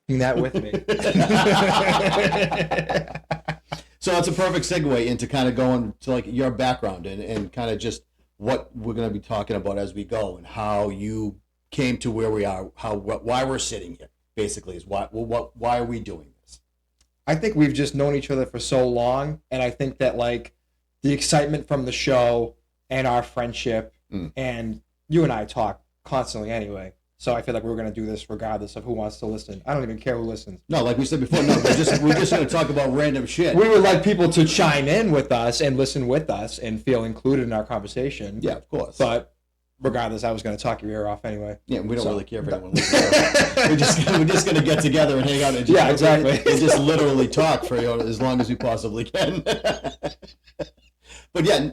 that with me. So that's a perfect segue into kind of going to like your background and kind of just what we're going to be talking about as we go and how you came to where we are, why we're sitting here. Basically, is why are we doing this? I think we've just known each other for so long, and I think that like the excitement from the show and our friendship, and you and I talk constantly anyway. So I feel like we're going to do this regardless of who wants to listen. I don't even care who listens. No, like we said before, no, we're just going to talk about random shit. We would like people to chime in with us and listen with us and feel included in our conversation. Yeah, of course. But regardless, I was going to talk your ear off anyway. Yeah, we don't really care if anyone listens. we're just going to get together and hang out and just, exactly. and just literally talk for as long as we possibly can. But yeah,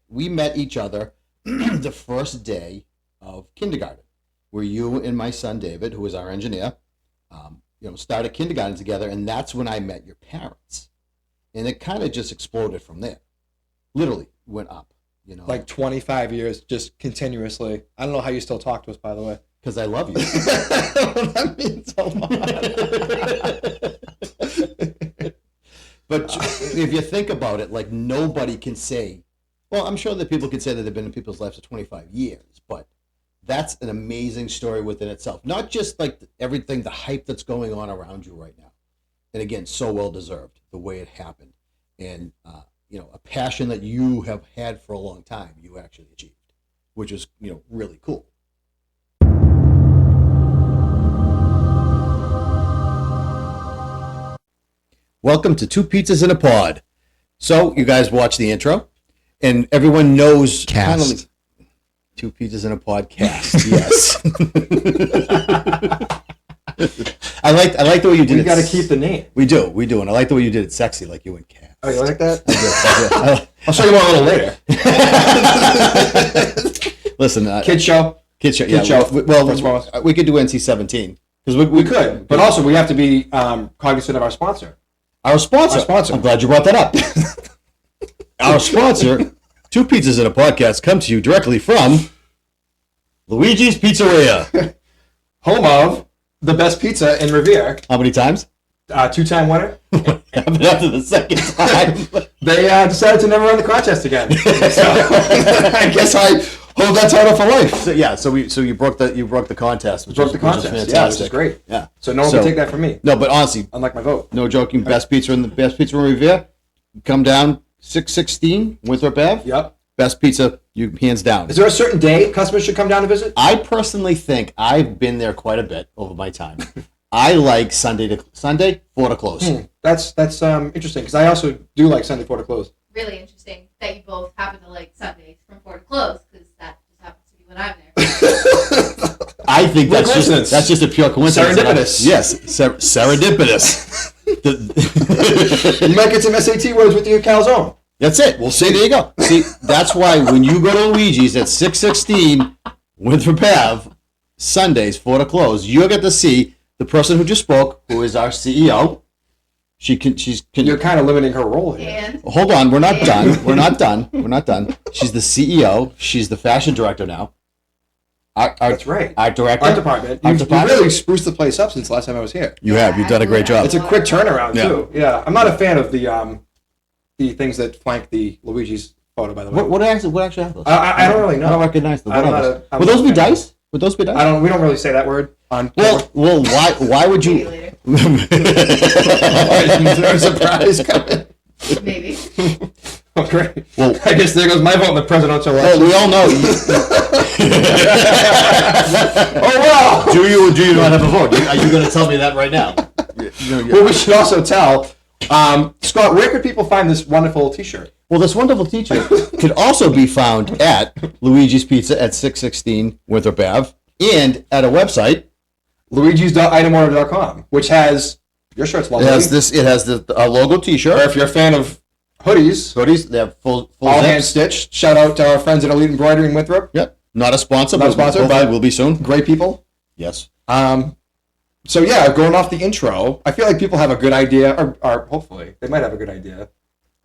we met each other the first day of kindergarten, where you and my son David, who is our engineer, started kindergarten together, and that's when I met your parents, and it kind of just exploded from there. Literally went up, like 25 years, just continuously. I don't know how you still talk to us, by the way. Because I love you. That means a lot. But if you think about it, like nobody can say. Well, I'm sure that people can say that they've been in people's lives for 25 years, but that's an amazing story within itself. Not just like everything, the hype that's going on around you right now. And again, so well deserved, the way it happened. And, a passion that you have had for a long time, you actually achieved, which is, really cool. Welcome to Two Pizzas in a Pod. So, you guys watch the intro. And everyone knows Cast. Two Pizzas in a Podcast. Yes. I like the way you did it. We got to keep the name. We do, and I like the way you did it sexy, like you and Cass. Oh, you like that? I do. I'll show you more a little later. Listen, Kid show. Yeah. We could do NC-17 because we could, but also we have to be cognizant of our sponsor. Our sponsor. I'm glad you brought that up. Our sponsor, Two Pizzas in a Podcast, come to you directly from Luigi's Pizzeria, home of the best pizza in Revere. How many times? 2-time winner. After the second time, they decided to never run the contest again. So I guess I hold that title for life. So you broke the contest. Which is fantastic. Yeah, which is great. Yeah. So no one can take that from me. No, but honestly, unlike my vote. No joking. Best pizza in Revere. Come down 616 Winthrop Ave. Yep. Best pizza, you hands down. Is there a certain day customers should come down to visit? I personally think I've been there quite a bit over my time. I like Sunday 4 to close. That's interesting because I also do like Sunday 4 to close. Really interesting that you both happen to like Sundays from 4 to close because that just happens to be when I'm there. I think that's just a pure coincidence. Serendipitous. Yes, serendipitous. You might get some SAT words with your calzone. That's it. Well, see, there you go. See, that's why when you go to Luigi's at 616 Winthrop Ave, Sundays 4 to close, you get to see the person who just spoke, who is our CEO. You're kind of limiting her role here. And hold on, we're not done. We're not done. She's the CEO. She's the fashion director now. That's right. Art director. Art department. You really spruced the place up since the last time I was here. You have. You've done a great job. It's a quick turnaround too. Yeah. I'm not a fan of the things that flank the Luigi's photo, by the way. What actually happened? I don't really know. I don't recognize them. Would those be dice? Would those be dice? We don't really say that word on. Well, why would you? Is there a surprise coming? Maybe. Oh, great. Well, I guess there goes my vote in the presidential election. Well, we all know. Oh, wow. Do you or do you not have a vote? Are you going to tell me that right now? Well, we should also tell, Scott, where could people find this wonderful T-shirt? Well, this wonderful T-shirt could also be found at Luigi's Pizza at 616 Winthrop Ave and at a website, luigis.itemorder.com, which has your shirt's lovely. It has the logo T-shirt. Or if you're a fan of hoodies, they have full all hand stitched. Shout out to our friends at Elite Embroidery in Winthrop. Yep, not a sponsor, but will be soon. Great people. Yes. So yeah, going off the intro, I feel like people have a good idea, or hopefully they might have a good idea.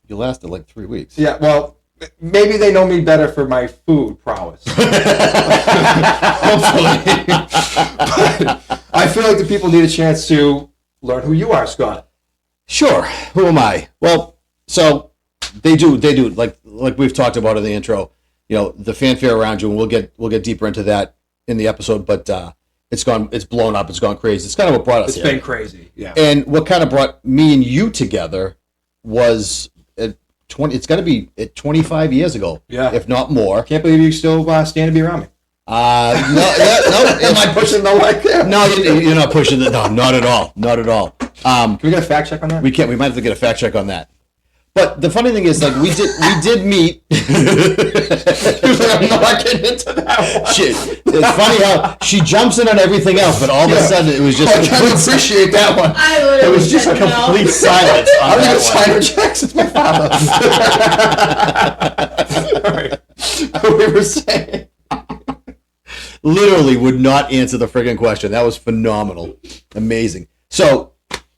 You lasted like 3 weeks. Yeah, well, maybe they know me better for my food prowess. Hopefully. But I feel like the people need a chance to learn who you are, Scott. Sure. Who am I? Well, so they do. Like we've talked about in the intro. The fanfare around you, and we'll get deeper into that in the episode. But it's blown up. It's gone crazy. It's kind of what brought us here. It's been crazy. Yeah. And what kind of brought me and you together was it's got to be 25 years ago. Yeah. If not more. Can't believe you still stand to be around me. No. Am I pushing the mic there? No, you're not pushing it. No, not at all. Not at all. Can we get a fact check on that? We can't. We might have to get a fact check on that. But the funny thing is, like, we did meet. I'm not getting into that one. Shit. It's funny how she jumps in on everything else, but all of a sudden it was just. I kind of appreciate that one. It was just a complete silence. I'm going to sign her checks. It's my father. All right. What we were saying. Literally would not answer the friggin' question. That was phenomenal. Amazing. So,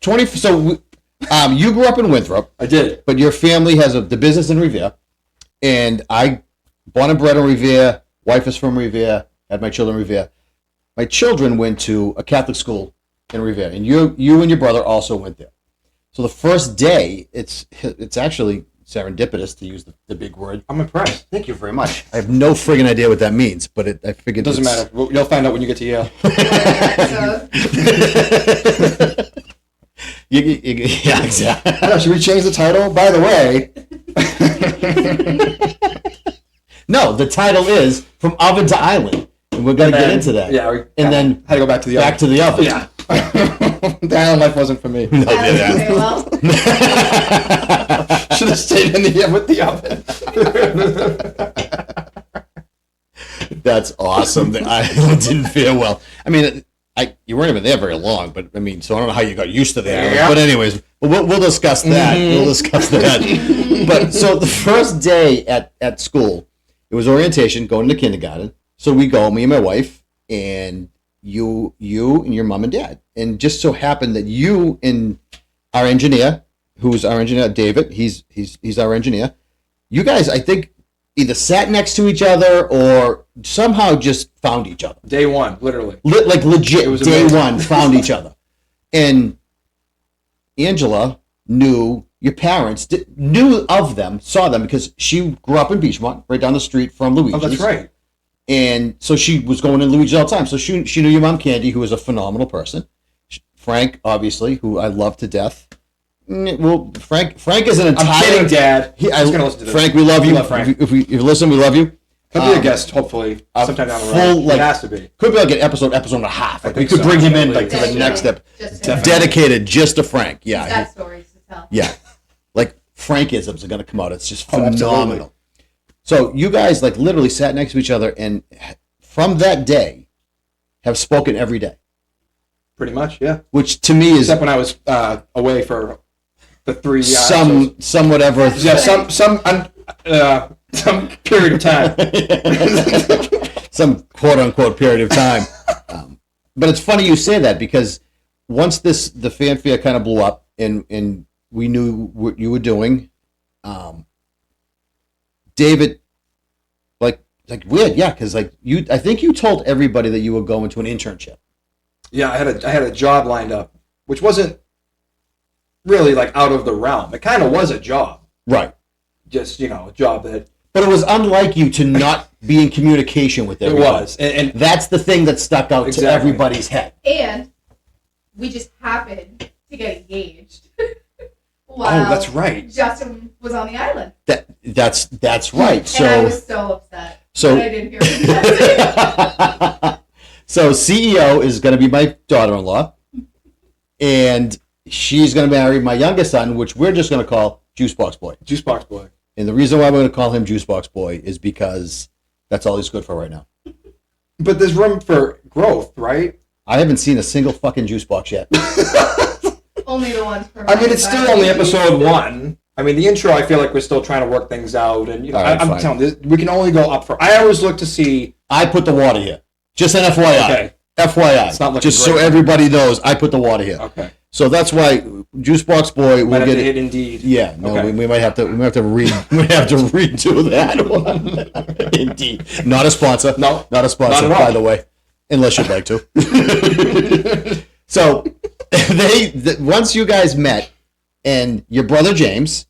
you grew up in Winthrop. I did. But your family has the business in Revere. And I born and bred in Revere. Wife is from Revere. Had my children in Revere. My children went to a Catholic school in Revere. And you and your brother also went there. So the first day, it's actually serendipitous, to use the big word. I'm impressed. Thank you very much. I have no friggin' idea what that means, but I figured it doesn't matter. You'll find out when you get to Yale. Yeah, exactly. Should we change the title? By the way. No, the title is From Oven to Island. And we're going to get into that. Yeah. Then had to go back to the oven. Back to the oven. Yeah. The island life wasn't for me. No, Okay, well. Should have stayed in the with the oven. That's awesome. The island didn't fare well. I mean, you weren't even there very long, but I mean, so I don't know how you got used to that. Yeah. But anyways, we'll discuss that. Mm-hmm. We'll discuss that. But so the first day at school, it was orientation, going to kindergarten. So we go, me and my wife, and you and your mom and dad. And just so happened that you and our engineer, who's our engineer, David, he's our engineer. You guys, I think, either sat next to each other or somehow just found each other. Day one, literally. Like legit, it was day amazing. One, found each other. And Angela knew your parents, knew of them, saw them, because she grew up in Beachmont, right down the street from Luigi's. Oh, that's right. And so she was going to Luigi's all the time. So she knew your mom, Candy, who was a phenomenal person. Frank, obviously, who I love to death. Well, Frank is an entire... I'm kidding, Dad. He's going to listen to this. Frank, we love you. Love Frank. If you listen, we love you. He'll be a guest, hopefully, sometime down the road. It has to be. Could be like an episode and a half. Like we could so. bring him in like to the next step. Dedicated just to Frank. Yeah. He's got stories to tell. Yeah. Like Frankisms are going to come out. It's just absolutely. phenomenal. So you guys like literally sat next to each other, and from that day have spoken every day. Pretty much, yeah. Which to me is... Except when I was away for the 3 years. Some whatever. Yeah, some period of time. Some quote-unquote period of time. But it's funny you say that, because once the fanfare kind of blew up and we knew what you were doing, David, like weird, yeah, because I think you told everybody that you were going to an internship. Yeah, I had a job lined up, which wasn't really like out of the realm. It kind of was a job, right? Just a job that. But it was unlike you to not be in communication with everybody. It was, and that's the thing that stuck out exactly. to everybody's head. And we just happened to get engaged. While that's right. Justin was on the island. That's right. So and I was so upset. So I didn't hear it. So CEO is going to be my daughter-in-law, and she's going to marry my youngest son, which we're just going to call Juicebox Boy. Juicebox Boy. And the reason why we're going to call him Juicebox Boy is because that's all he's good for right now. But there's room for growth, right? I haven't seen a single fucking juice box yet. Only the ones. I mean, it's still only episode 1. I mean, the intro, I feel like we're still trying to work things out, and right, I'm telling you, we can only go up for. I always look to see. I put the water here. Just an FYI. Okay. FYI. It's not looking just great. so everybody knows, I put the water here. Okay. So that's why Juicebox Boy will get it indeed. Yeah, no, Okay. we might have to redo that one. Indeed, not a sponsor. No, not a sponsor, not at all. by the way, unless you'd like to. So once you guys met, and your brother James,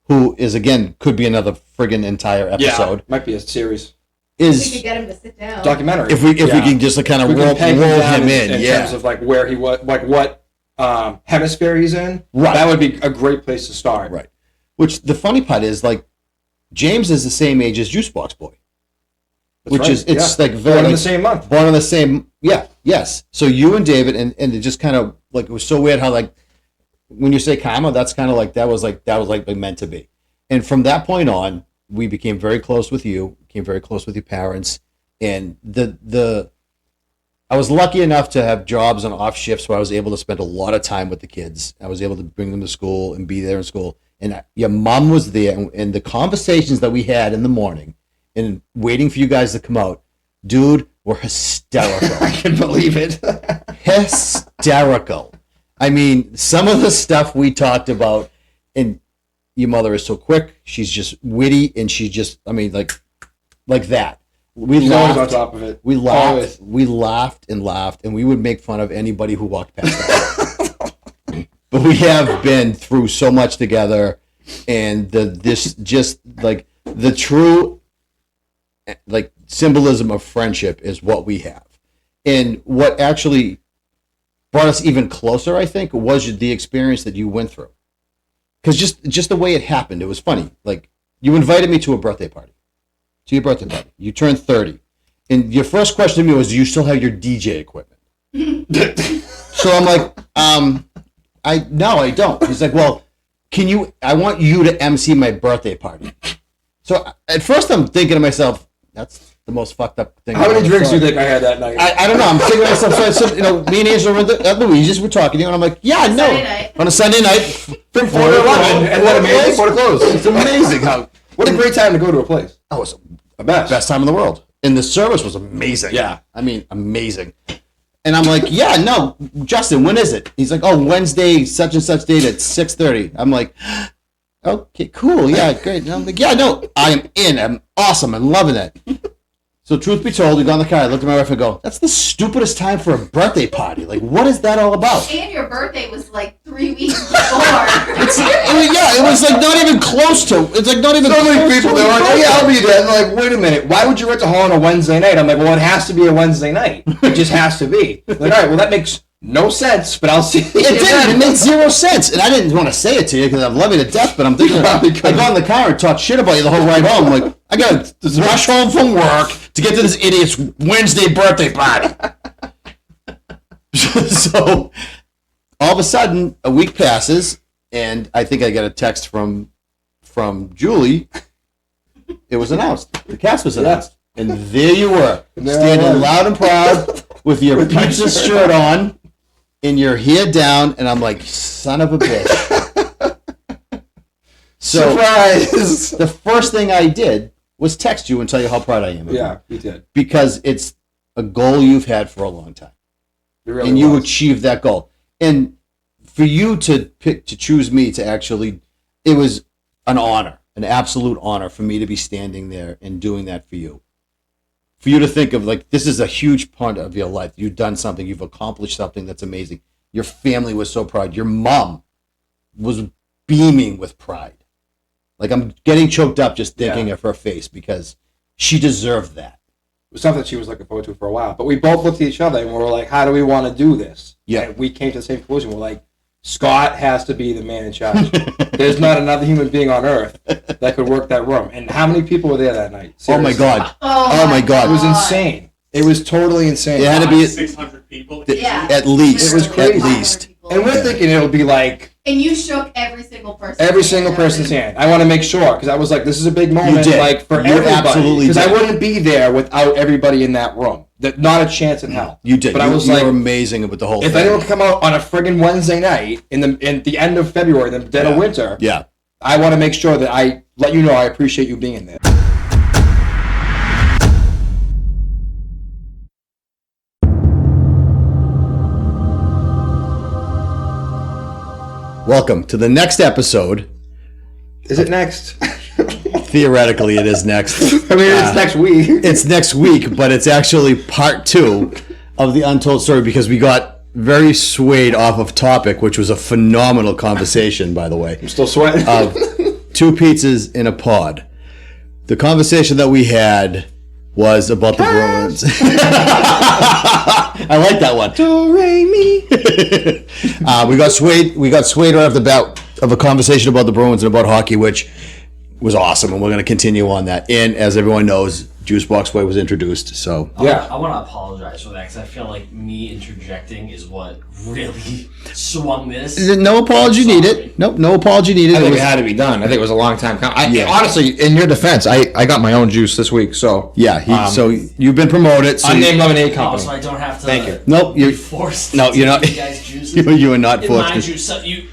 who is again could be another friggin' entire episode. Yeah, might be a series. We could get him to sit down. Documentary. If we can just kind of roll him in terms of like where he was, like what hemisphere he's in. Right. That would be a great place to start. Right. Which the funny part is, like, James is the same age as Juicebox Boy. That's right. It's like very born in the same month. Born in the same yes. So you and David and it just kind of like it was so weird how like when you say karma, that's kind of like that was like meant to be. And from that point on, we became very close with you, became very close with your parents, and I was lucky enough to have jobs on off shifts where I was able to spend a lot of time with the kids. I was able to bring them to school and be there in school. And your mom was there, and the conversations that we had in the morning and waiting for you guys to come out, dude, were hysterical. I can believe it. Hysterical. I mean, some of the stuff we talked about, and your mother is so quick. She's just witty, and she just, I mean, like that. She's always on top of it. We laughed. Always. We laughed, and we would make fun of anybody who walked past us. But we have been through so much together, and the true like symbolism of friendship is what we have. And what actually brought us even closer, I think, was the experience that you went through. Because just the way it happened, it was funny. Like, you invited me to a birthday party. To your birthday party. You turned 30. And your first question to me was, do you still have your DJ equipment? So I'm like, no, I don't. He's like, well, I want you to MC my birthday party. So at first I'm thinking to myself, that's the most fucked up thing. How many drinks do you think I had that night? I don't know. I'm thinking to myself, so I said, me and Angela were at Luigi's, we're talking, and I'm like, yeah, no. Night. On a Sunday night. From 4 to 11. And what amazing? 4 to close. It's amazing how. What a great time to go to a place. Oh, it's The best. best time in the world. And the service was amazing. Yeah. I mean, amazing. And I'm like, yeah, no, Justin, when is it? He's like, oh, Wednesday, such and such date at 6:30. I'm like, okay, cool, yeah, great. And I'm like, yeah, no, I am in. I'm awesome. I'm loving it. So truth be told, we got in the car. I looked at my wife and go, that's the stupidest time for a birthday party. Like, what is that all about? And your birthday was like 3 weeks before. It was like not even close to. It's like not even So close many people, to they're like, birthday. oh yeah, I'll be there. And they're like, wait a minute, why would you rent a hall on a Wednesday night? I'm like, well, it has to be a Wednesday night. It just has to be. Like, all right, well, that makes no sense, but I'll see. It didn't. It made zero sense. And I didn't want to say it to you because I love you to death, but I'm thinking, I got in the car and talked shit about you the whole ride home. I'm like, I got to rush home from work to get to this idiot's Wednesday birthday party. So, all of a sudden, a week passes, and I think I get a text from Julie. It was announced. The cast was announced. And there you were, standing loud and proud with your pizza shirt on and your hair down, and I'm like, son of a bitch. So, Surprise! the first thing I did was text you and tell you how proud I am of you. Yeah, you did. Because it's a goal you've had for a long time. It really And you was. achieved that goal. And for you to choose me to actually, it was an honor, an absolute honor for me to be standing there and doing that for you. For you to think of, like, this is a huge part of your life. You've done something. You've accomplished something that's amazing. Your family was so proud. Your mom was beaming with pride. Like, I'm getting choked up just thinking of her face because she deserved that. It was something she was looking forward to for a while. But we both looked at each other and we were like, how do we want to do this? Yeah. And we came to the same conclusion. We're like, Scott has to be the man in charge. There's not another human being on earth that could work that room. And how many people were there that night? Seriously. Oh, my God. Oh my God. It was insane. It was totally insane. It had to be 600 people. Yeah. at least. It was crazy. At least. And we're thinking it'll be like And you shook every single person. every single person's hand. I want to make sure because I was like, this is a big moment, did. like for You everybody. absolutely Because I did. wouldn't be there without everybody in that room. Not a chance in hell. You did. But you, I was you like, were amazing with the whole if thing. anyone could come out on a friggin' Wednesday night in the end of February, the dead of winter, Yeah. I want to make sure that I let you know I appreciate you being there. Welcome to the next episode. Is it next? Theoretically, it is next. I mean, it's next week. It's next week, but it's actually part 2 of the Untold story because we got very swayed off of topic, which was a phenomenal conversation, by the way. I'm still sweating. Of 2 pizzas in a pod. The conversation that we had was about the Bruins. I like that one. Do re mi. We got swayed right off the bat of a conversation about the Bruins and about hockey, which was awesome, and we're going to continue on that. And as everyone knows, Juicebox Way was introduced, so Yeah. I want to apologize for that because I feel like me interjecting is what really swung this. no apology needed. Nope, no apology needed. I think it had to be done. I think it was a long time coming. Yeah. Honestly, in your defense, I got my own juice this week, so Yeah, so you've been promoted. So Unnamed Lemonade Oh, Company. so I don't have to. Thank you. Nope, Be you're forced. No, to you're not. give You guys juices. you are not And forced. mind you,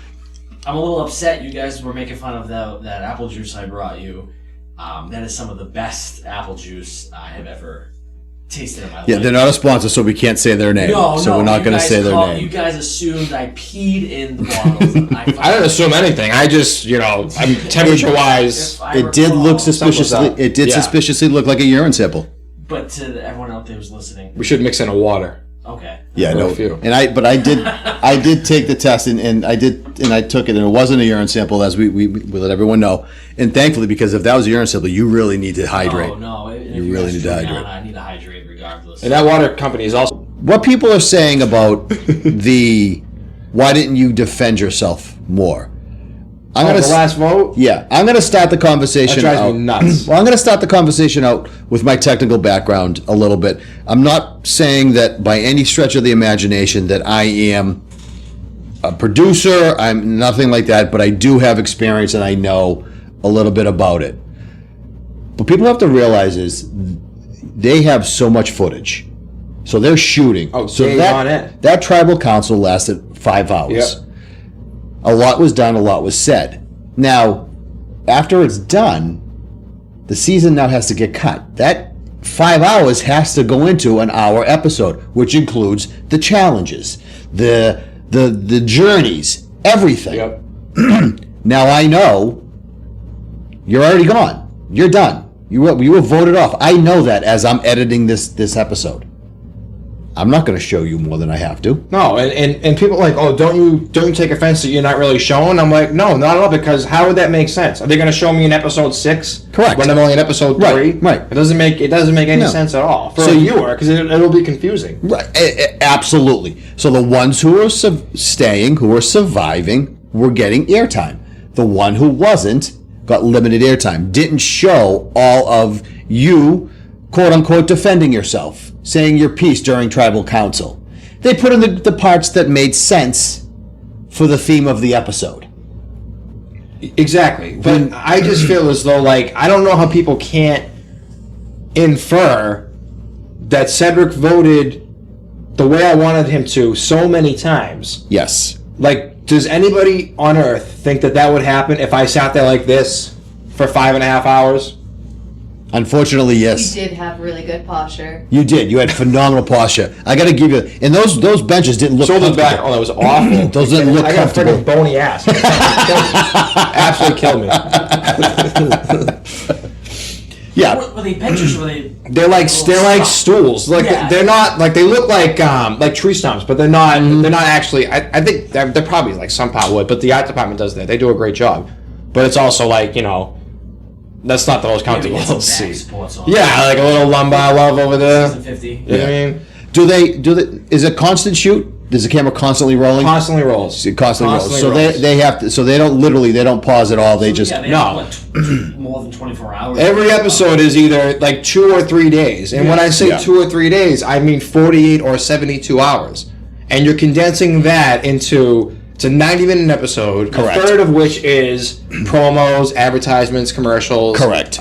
I'm a little upset. You guys were making fun of that apple juice I brought you. That is some of the best apple juice I have ever tasted in my life. Yeah, they're not a sponsor, so we can't say their name. No, so no, we're not going to say their You name. guys assumed I peed in the bottles. I didn't assume anything. I just, I'm temperature-wise. It did look suspiciously. up. It did Yeah. suspiciously look like a urine sample. But to everyone out there who's listening, We should mix in a water. okay. Yeah, For no. a few. And I did take the test, and I took it, and it wasn't a urine sample, as we let everyone know. And thankfully, because if that was a urine sample, you really need to hydrate. Oh no! If You really guys need to drink hydrate. out, I need to hydrate regardless. And that water company is also... What people are saying about why didn't you defend yourself more? I'm the last vote? Yeah, I'm going to start the conversation That drives out. me nuts. Well, I'm going to start the conversation out with my technical background a little bit. I'm not saying that by any stretch of the imagination that I am a producer. I'm nothing like that, but I do have experience and I know a little bit about it. What people have to realize is they have so much footage. So they're shooting. Oh, so days on end. that tribal council lasted 5 hours. Yep. A lot was done, a lot was said. Now, after it's done, the season now has to get cut. That 5 hours has to go into an hour episode, which includes the challenges, the journeys, everything. Yep. Now I know you're already gone. You're done. You were voted off. I know that as I'm editing this episode. I'm not going to show you more than I have to. No, and people are like, oh, don't you take offense that you're not really showing? I'm like, no, not at all, because how would that make sense? Are they going to show me in episode 6? Correct. When I'm only in episode 3? Right. It doesn't make any No. sense at all for So a viewer, because it'll be confusing. Right, absolutely. So the ones who are staying, who are surviving, were getting airtime. The one who wasn't got limited airtime. Didn't show all of you, quote unquote, defending yourself, saying your piece during tribal council. They put in the parts that made sense for the theme of the episode. Exactly. But I just feel as though, like, I don't know how people can't infer that Cedric voted the way I wanted him to so many times. Yes. Like, does anybody on Earth think that would happen if I sat there like this for 5.5 hours? Unfortunately, You yes. did have really good posture. You did. You had phenomenal posture. I got to give you, and those benches didn't look Shoulders back. comfortable. Oh, that was awful. Those didn't look I got a comfortable. freaking bony ass. Absolutely killed me. Yeah. Were they benches or were they? They're like little stuff? stools. Like Yeah. they're not like they look like tree stumps, but they're not. They're not actually. I think they're probably like some pot wood, but the art department does that. They do a great job. But it's also like that's not the most Maybe comfortable get some seat. back sports on. Yeah, like a little lumbar love over there. 50. You know what I mean? Do they? Is it constant shoot? Does the camera constantly rolling? Constantly rolls. It constantly rolls. So rolls. they have to. So they don't pause at all. They just Yeah, they no. have, more than 24 hours. Every episode is either like 2 or 3 days. And when I say Yeah. 2 or 3 days, I mean 48 or 72 hours. And you're condensing that into it's a 90-minute episode, Correct. a third of which is promos, advertisements, commercials. Correct.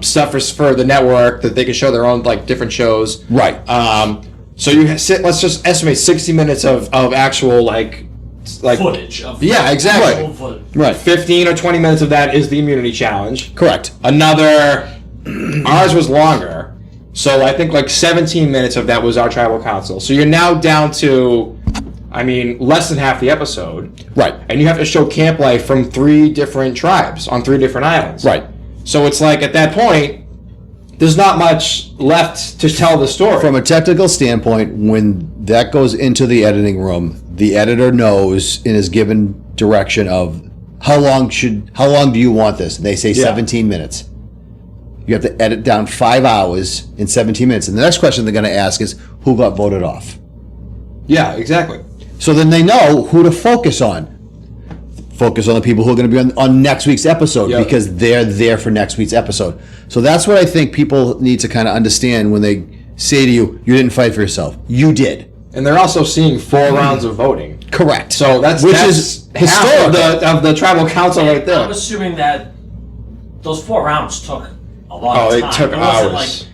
Stuff for the network that they can show their own like different shows. Right. So let's just estimate 60 minutes of actual like footage of Yeah, exactly. actual footage. Right. 15 or 20 minutes of that is the immunity challenge. Correct. Another, ours was longer, so I think like 17 minutes of that was our tribal council. So you're now down to I mean, less than half the episode. Right. And you have to show camp life from 3 different tribes on 3 different islands. Right. So it's like, at that point, there's not much left to tell the story. From a technical standpoint, when that goes into the editing room, the editor knows and is given direction of how long do you want this? And they say 17 minutes. You have to edit down 5 hours in 17 minutes. And the next question they're going to ask is, who got voted off? Yeah, exactly. So then they know who to focus on. Focus on the people who are going to be on next week's episode because they're there for next week's episode. So that's what I think people need to kind of understand when they say to you, you didn't fight for yourself. You did. And they're also seeing 4 rounds of voting. Correct. So that's historical of the tribal council right there. I'm assuming that those 4 rounds took a lot of time. It took wasn't hours.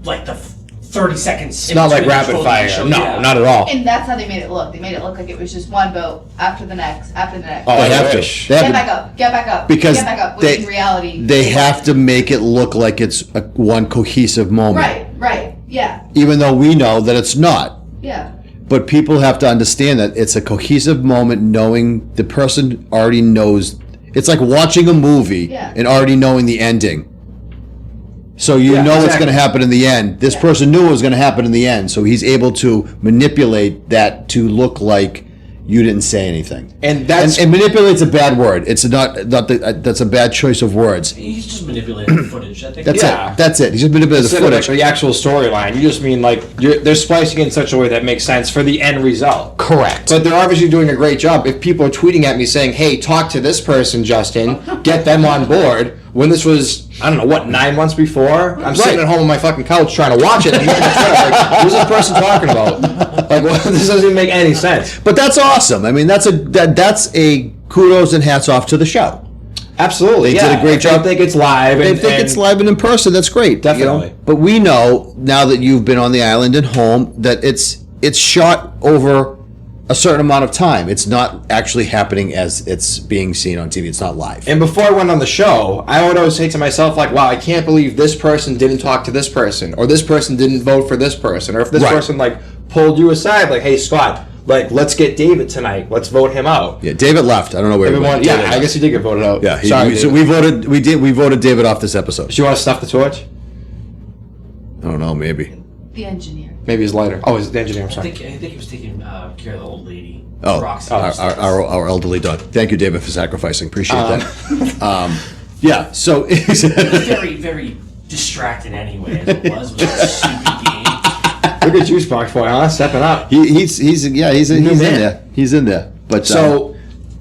like the 30 seconds. It's not like rapid fire. No, not at all. And that's how they made it look. They made it look like it was just one vote after the next, after the next. Oh, they have to. Get back up. Get back up. Because get back up. When in reality, they have to make it look like it's one cohesive moment. Right. Yeah. Even though we know that it's not. Yeah. But people have to understand that it's a cohesive moment, knowing the person already knows. It's like watching a movie and already knowing the ending. So you know what's going to happen in the end. This person knew what was going to happen in the end, so he's able to manipulate that to look like you didn't say anything. And that's and manipulate's a bad word. It's that's a bad choice of words. He's just manipulating the footage. I think. That's it. He's just manipulating the footage. Like the actual storyline. You just mean like they're splicing it in such a way that makes sense for the end result. Correct. But they're obviously doing a great job. If people are tweeting at me saying, "Hey, talk to this person, Justin, get them on board," when this was, I don't know, what, 9 months before? I'm sitting at home on my fucking couch trying to watch it. And I'm looking at Twitter, like, who's this person talking about? Like, well, this doesn't even make any sense. But that's awesome. I mean, that's a kudos and hats off to the show. Absolutely, They did a great job. They think it's live. They think it's live and in person. That's great. Definitely. But we know, now that you've been on the island and home, that it's shot over a certain amount of time. It's not actually happening as it's being seen on TV. It's not live. And before I went on the show, I would always say to myself, like, wow, I can't believe this person didn't talk to this person, or this person didn't vote for this person, or if this person, like, pulled you aside, like, hey, Scott, like, let's get David tonight. Let's vote him out. Yeah, David left. I don't know where he went. Yeah, I guess he did get voted out. Yeah, sorry. So we voted David off this episode. Do you want to stuff the torch? I don't know, maybe. The engineer. Maybe he's lighter. Oh, he's the engineer. I'm sorry. I think he was taking care of the old lady. Oh, Roxy. our elderly dog. Thank you, David, for sacrificing. Appreciate that. Yeah, so very, very distracted anyway, as it was with the stupid game. Look at you, Spark Boy, huh? Stepping up. he's in there. He's in there. But so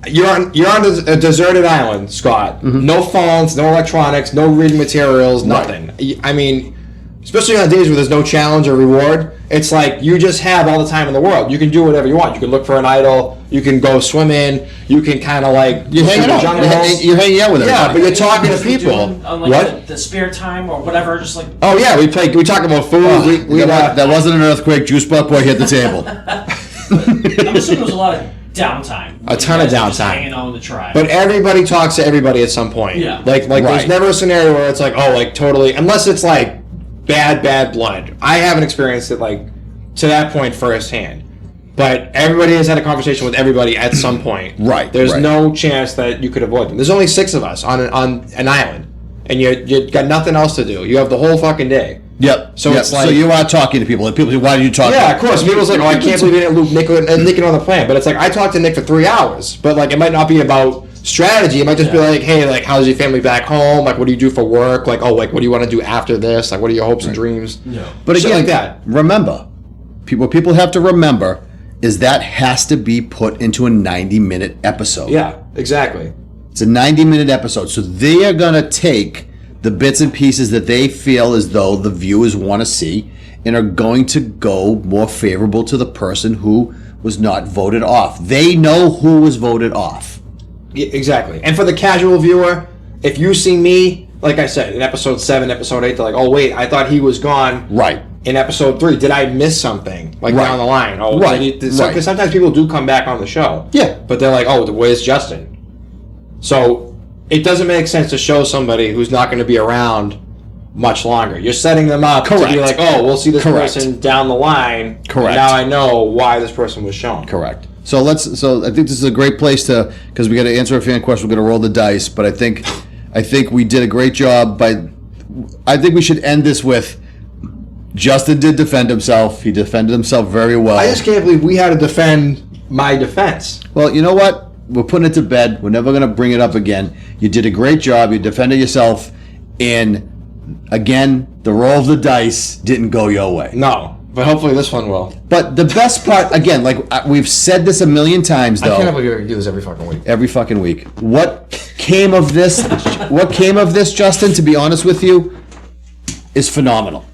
you're on a deserted island, Scott. Mm-hmm. No phones, no electronics, no reading materials, nothing. I mean, especially on days where there's no challenge or reward, it's like you just have all the time in the world. You can do whatever you want. You can look for an idol. You can go swim in. You can kind of like you're hanging out. You're hanging out with everybody. Yeah, but you're talking to people. On like the spare time or whatever, just like. Oh yeah, we talk about food. That wasn't an earthquake. Juice Buck Boy hit the table. I'm assuming there was a lot of downtime. A ton of downtime. Hanging out with the tribe. But everybody talks to everybody at some point. Yeah. Like there's never a scenario where it's like, oh, like totally, unless it's like bad blood. I haven't experienced it like to that point firsthand. But everybody has had a conversation with everybody at some point. Right. There's no chance that you could avoid them. There's only 6 of us on an island, and you got nothing else to do. You have the whole fucking day. Yep. So it's like, so you are talking to people, and people say, "Why did you talk?" Yeah, of course. People's like, "Oh, I can't believe you didn't loop Nick in on the plan." But it's like I talked to Nick for 3 hours, but like it might not be about strategy. It might just be like, "Hey, like, how's your family back home? Like, what do you do for work? Like, oh, like, what do you want to do after this? Like, what are your hopes and dreams?" No. But shit again, like that. Remember, what people have to remember is that has to be put into a 90-minute episode. Yeah, exactly. It's a 90-minute episode, so they are gonna take the bits and pieces that they feel as though the viewers want to see and are going to go more favorable to the person who was not voted off. They know who was voted off. Yeah, exactly. And for the casual viewer, if you see me, like I said, in episode 7, episode 8, they're like, "Oh wait, I thought he was gone." Right. In episode 3, did I miss something? Like down the line? Oh, Right. Because sometimes people do come back on the show. Yeah. But they're like, "Oh, where's Justin?" So it doesn't make sense to show somebody who's not going to be around much longer. You're setting them up to be like, "Oh, we'll see this person down the line." Correct. And now I know why this person was shown. Correct. So I think this is a great place to, because we got to answer a fan question. We're going to roll the dice, but I think we did a great job. I think we should end this with Justin did defend himself. He defended himself very well. I just can't believe we had to defend my defense. Well, you know what? We're putting it to bed. We're never going to bring it up again. You did a great job. You defended yourself, and again, the roll of the dice didn't go your way. No. But hopefully this one will. But the best part, again, like we've said this a million times, though. I can't believe we do this every fucking week. Every fucking week. What came of this? What came of this, Justin? To be honest with you, is phenomenal.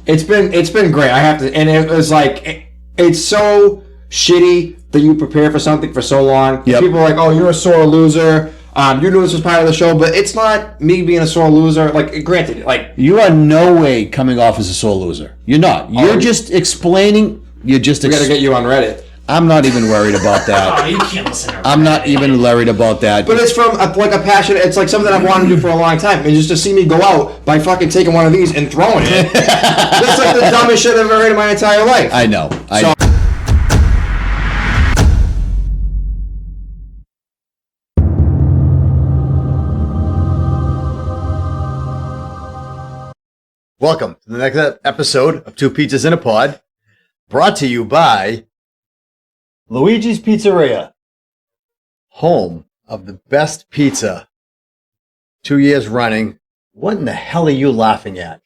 It's been great. I have to, and it was like it's so shitty that you prepare for something for so long. Yep. People are like, "Oh, you're a sore loser." You knew this was part of the show, but it's not me being a sore loser. Like, granted, like You are no way coming off as a sore loser. You're not. You're just explaining. You're just. we gotta get you on Reddit. I'm not even worried about that. Oh, you can't listen to I'm not even worried about that. But it's from a passion. It's like something I've wanted to do for a long time, and just to see me go out by fucking taking one of these and throwing it. That's like the dumbest shit I've ever heard in my entire life. I know. Welcome to the next episode of Two Pizzas in a Pod, brought to you by Luigi's Pizzeria, home of the best pizza 2 years running. What in the hell are you laughing at?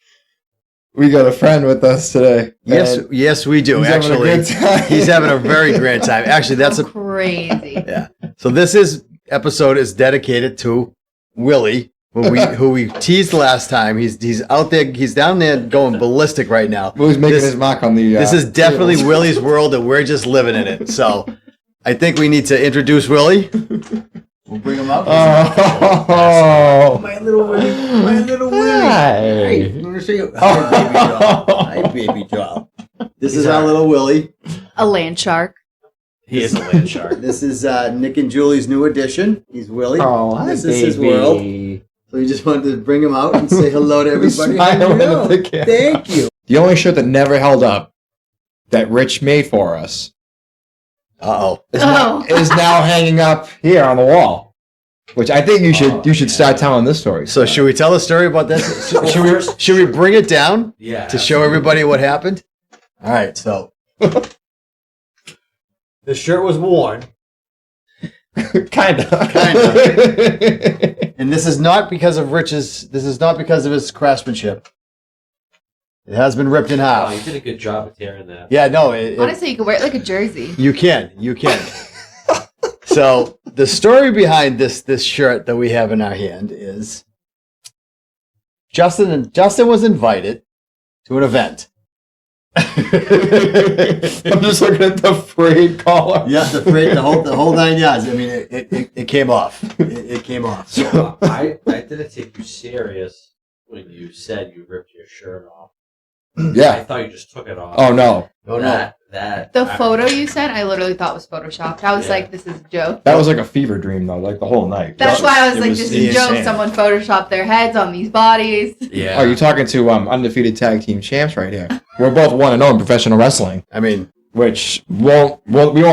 We got a friend with us today. Yes, we do. He's Actually, having a good time. he's having a very grand time. Actually, that's Crazy. yeah. So this episode is dedicated to Willy, who we teased last time. He's out there. He's down there going ballistic right now. Will's making his mark on the. This is definitely Willy's world, and we're just living in it. So, I think we need to introduce Willy. We'll bring him up. Oh, my little Willy. My little Willy. Hi. You want to see you? Hi, baby doll. Hi, baby doll. This is our little Willy. A land shark. He is a land shark. This is Nick and Julie's new addition. He's Willy. Oh, hi, this is his world. So we just wanted to bring him out and say hello to everybody. Smiling at the camera. Thank you. The only shirt that never held up that Rich made for us Uh-oh. is now hanging up here on the wall. Which I think you should start telling this story. So should we tell a story about this? Should we bring it down? Yeah. To show everybody what happened? All right, so the shirt was worn. Kinda. And this is not because of his craftsmanship. It has been ripped in Oh, half. you did a good job of tearing that. Yeah, no. Honestly, you could wear it like a jersey. You can. So the story behind this shirt that we have in our hand is Justin was invited to an event. I'm just looking at the frayed collar. Yeah, the whole 9 yards. I mean, it came off. It came off. So I didn't take you serious when you said you ripped your shirt off. I Yeah. thought you just took it off. Oh no. The photo you sent, I literally thought was photoshopped. I was like, this is a joke. That was like a fever dream though, like the whole night. That's why I was It like, was this is a joke. insane. Someone photoshopped their heads on these bodies. Yeah. Oh, you're talking to undefeated tag team champs right here. We're both 1-0 in professional wrestling, I mean, which we won't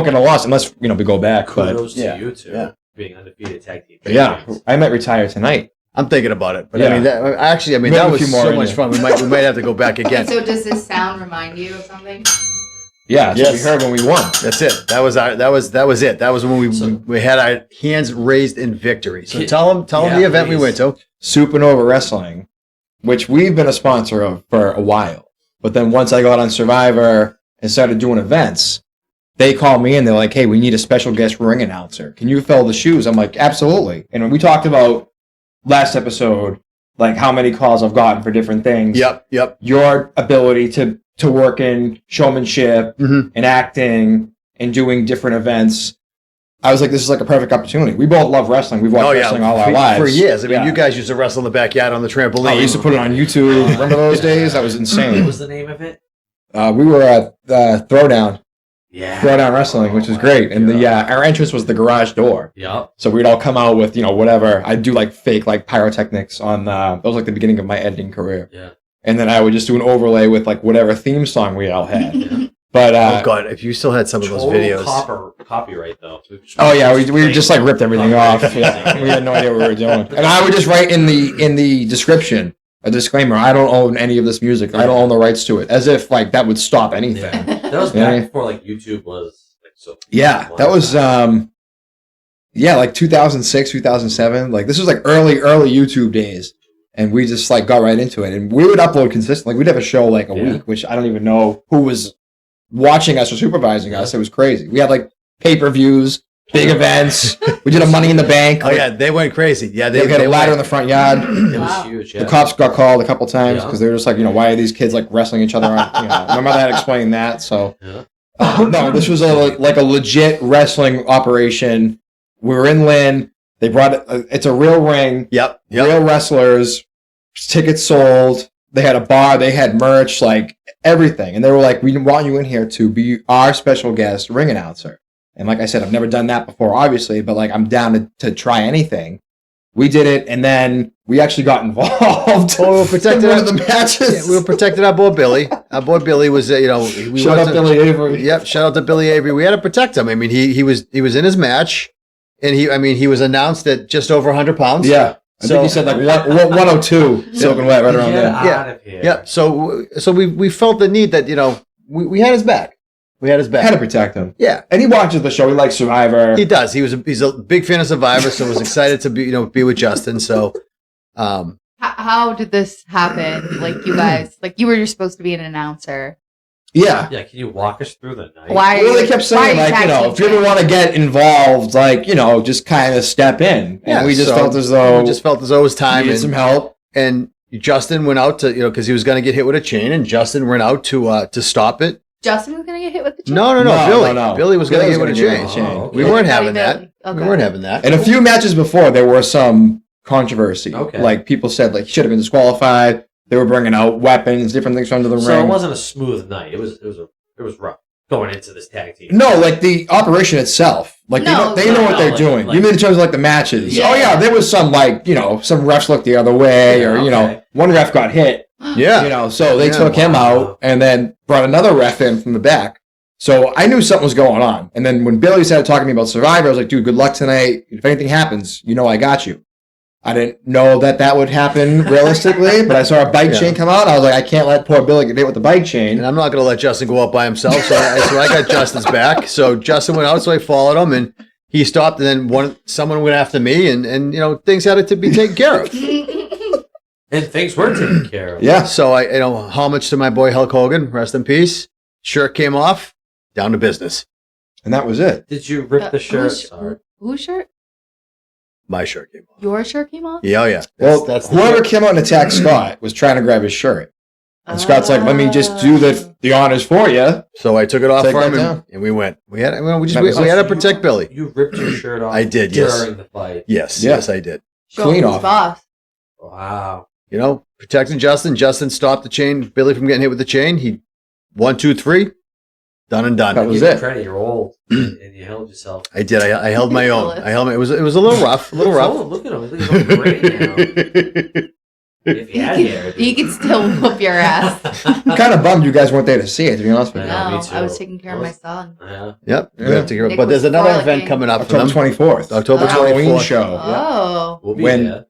get a loss unless we go back. Kudos yeah, to you two yeah. being undefeated tag team. But yeah, champions. I might retire tonight. I'm thinking about it. But Yeah. I mean, that We have that a was few more so in much you. fun. We might have to go back again. So does this sound remind you of something? Yeah, that's what we Yes. heard when we won. That's it. That was it. That was when we had our hands raised in victory. So tell them the event we went to. Supernova Wrestling, which we've been a sponsor of for a while. But then once I got on Survivor and started doing events, they called me in. They're like, hey, we need a special guest ring announcer. Can you fill the shoes? I'm like, absolutely. And when we talked about last episode, like how many calls I've gotten for different things. Yep. Your ability to work in showmanship Mhm. and acting and doing different events. I was like, this is like a perfect opportunity. We both love wrestling. We've watched wrestling all our lives. For years. I mean, Yeah. you guys used to wrestle in the backyard on the trampoline. Oh, we used to put it on YouTube. Remember those days? That was What insane. was the name of it? We were at Throwdown Yeah. Wrestling, which was great. And our entrance was the garage door. Yep. So we'd all come out with, whatever. I'd do like fake like pyrotechnics on that was like the beginning of my editing career. Yeah. And then I would just do an overlay with like whatever theme song we all had. But Oh God! If you still had some of those videos, Copyright though. oh yeah, we just like ripped everything off. Yeah. We had no idea what we were doing. And I would just write in the description a disclaimer: I don't own any of this music. I don't own the rights to it, as if like that would stop anything. Yeah. That was back before like YouTube was like so. Yeah, that was like 2006, 2007. Like this was like early YouTube days, and we just like got right into it. And we would upload consistently. Like, we'd have a show like a week, which I don't even know who was watching us or supervising us. It was crazy. We had like pay-per-views, big events. We did a Money in the Bank. Oh yeah, they went crazy. Yeah, They had a ladder in the front yard. It was huge. Yeah. The cops got called a couple times because they were just like, why are these kids like wrestling each other? My mother had explained that. So no, this was like a legit wrestling operation. We were in Lynn. They brought it. It's a real ring. Yep. Real wrestlers. Tickets sold. They had a bar. They had merch, like everything. And they were like, we want you in here to be our special guest ring announcer. And like I said, I've never done that before, obviously, but like I'm down to try anything. We did it, and then we actually got involved. Oh, we were protected in one of the matches. Yeah, we were protecting our boy Billy. Our boy Billy was, we Shout out Billy Avery. Yep, shout out to Billy Avery. We had to protect him. I mean, he was in his match, and he was announced at just over 100 pounds. Yeah. I think he said like 102 soaking wet right around there. Yeah. So we felt the need that we had his back. We had his back. Had to protect him. Yeah, and he watches the show. He likes Survivor. He does. He's a big fan of Survivor, so was excited to be with Justin. So, how did this happen? Like you guys, like you were just supposed to be an announcer. Yeah. Yeah. Can you walk us through the night? Why? Well, they kept saying like if you ever want to get involved, like just kind of step in. And we just felt as though it was time. Needed some help. And Justin went out to because he was going to get hit with a chain, and Justin went out to stop it. Justin was going to get hit with the chain? No, Billy. No. Billy was going to get hit with a chain. Oh, okay. We weren't having that. Okay. We weren't having that. And a few matches before, there were some controversy. Okay. Like people said, like he should have been disqualified. They were bringing out weapons, different things under the ring. So it wasn't a smooth night. It was rough going into this tag team. No, like the operation itself. Like they know what they're doing. You mean in terms of like the matches? Yeah. Oh yeah, there was some like some refs looked the other way, or one ref got hit. Yeah. So they took him out and then brought another ref in from the back. So I knew something was going on. And then when Billy started talking to me about Survivor, I was like, dude, good luck tonight. If anything happens, I got you. I didn't know that would happen realistically, but I saw a bike chain come out. I was like, I can't let poor Billy get hit with the bike chain. And I'm not going to let Justin go out by himself. So I got Justin's back. So Justin went out, so I followed him, and he stopped. And then someone went after me, and things had to be taken care of. And things were taken care of. Yeah. So I homage to my boy Hulk Hogan, rest in peace. Shirt came off, down to business. And that was it. Did you rip the shirt? Whose shirt? My shirt came off. Your shirt came off? Yeah, yeah. Well, whoever came out and attacked Scott was trying to grab his shirt. And Scott's like, let me just do the honors for you. So I took it off Take for him, that down. and we went. We had to protect Billy. You ripped your shirt off. I did, during the fight. Yes, I did. Clean off. Boss. Wow. Protecting Justin. Justin stopped the chain, Billy from getting hit with the chain. He 1, 2, 3, done and done. That was Give you it. credit, you're old, and you held yourself. I did. I held my own. It was a little rough. Oh, look at him. He's looking great now. If he had hair, He could still whoop your ass. I'm kind of bummed you guys weren't there to see it, to be honest with you. I know, No, me too. I was taking care of my son. Yeah. Yep. Yeah. But there's another event frolicking. coming up for October them. 24th. October Oh. Halloween 24th. show. Oh. We'll be When- there.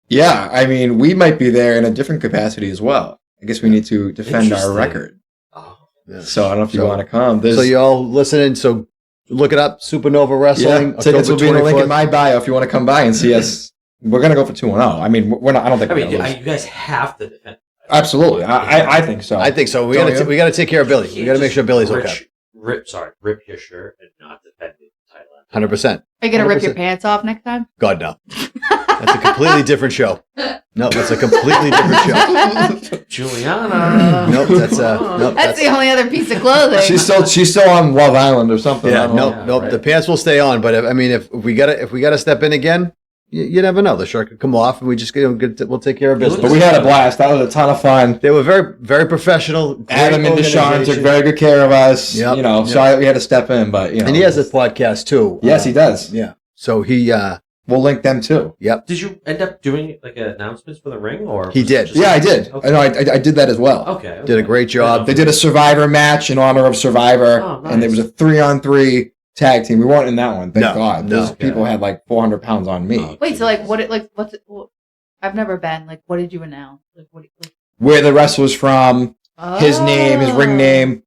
Yeah, I mean, we might be there in a different capacity as well. I guess we need to defend our Interesting. record. Oh. Yeah. So I don't know if you So- want to come. So you all listening. So look it up. Supernova Wrestling. Yeah, tickets will October be in the link 24th. in my bio if you want to come by and see us. We're gonna go for 2-0. I mean, we're not. I don't think I we're mean, gonna lose. you guys have to defend. Absolutely, I think so. I think so. We Don't got to you? we got to take care of Billy. We got to make sure Billy's okay. Rip your shirt and not defend the title. 100%. Are you going to rip your 100%. pants off next time? God no. That's a completely different show. No, that's a completely different show. Juliana. Nope, That's the only other piece of clothing. She's still on Love Island or something. I Yeah, don't know. nope. right. The pants will stay on, but if we gotta step in again, you never know. The shirt could come off, and we just we'll take care of business. But we had a blast. That was a ton of fun. They were very, very professional. Great Adam and Deshaun took organization. very good care of us. Yep, So we had to step in, but And he has a podcast too. Yes, he does. Yeah. So he we'll link them too. Yep. Did you end up doing like announcements for the ring, or He did. Yeah, I did. Okay. I know. I did that as well. Okay. Did a great job. They did a Survivor match in honor of Survivor, Oh, nice. and there was a 3-on-3 tag team. We weren't in that one, thank No, God. no. Those people had like 400 pounds on me. Oh. Wait, so like, what's it? I've never been. Like, what did you announce? Like, what? Where the wrestler's from, his name, his ring name,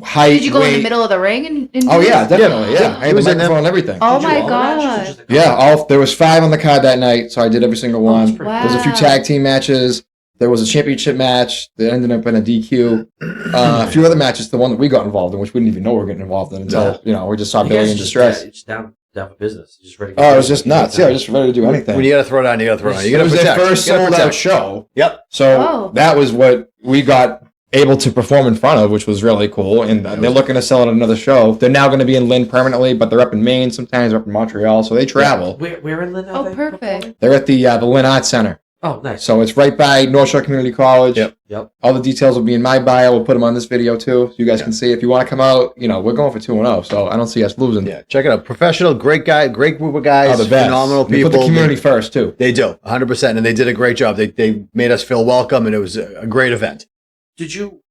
height, Did you go in weight. the middle of the ring and Oh yeah, definitely. Yeah, I had the was in microphone and everything. Oh Did you my all the matches or god! just a couple? Yeah, there was 5 on the card that night, so I did every single Oh, that's one. pretty Wow. There was a few tag team matches. There was a championship match that ended up in a DQ. A few other matches, the one that we got involved in, which we didn't even know we were getting involved in until we just saw You Billy guys in just, distress. Just down for business. Just ready. To Oh, it was just nuts. Yeah, I was just ready to do anything. When you got to throw it on, you got to throw it on. You got It to was protect. their first You gotta sold out protect. show. Yep. So Oh. that was what we got able to perform in front of, which was really cool. And they're looking to sell it at another show. They're now going to be in Lynn permanently, but they're up in Maine sometimes, up in Montreal, so they travel. Where in Lynn? Are Oh, they perfect. performing? They're at the Lynn Arts Center. Oh, nice. So it's right by North Shore Community College. Yep. Yep. All the details will be in my bio. We'll put them on this video too, so you guys can see. If you want to come out, we're going for 2-0, so I don't see us losing. Yeah, check it out. Professional, great guy, great group of guys, Oh, the best. phenomenal They people. put the community first too. They do, 100%, and they did a great job. They made us feel welcome, and it was a great event. Did you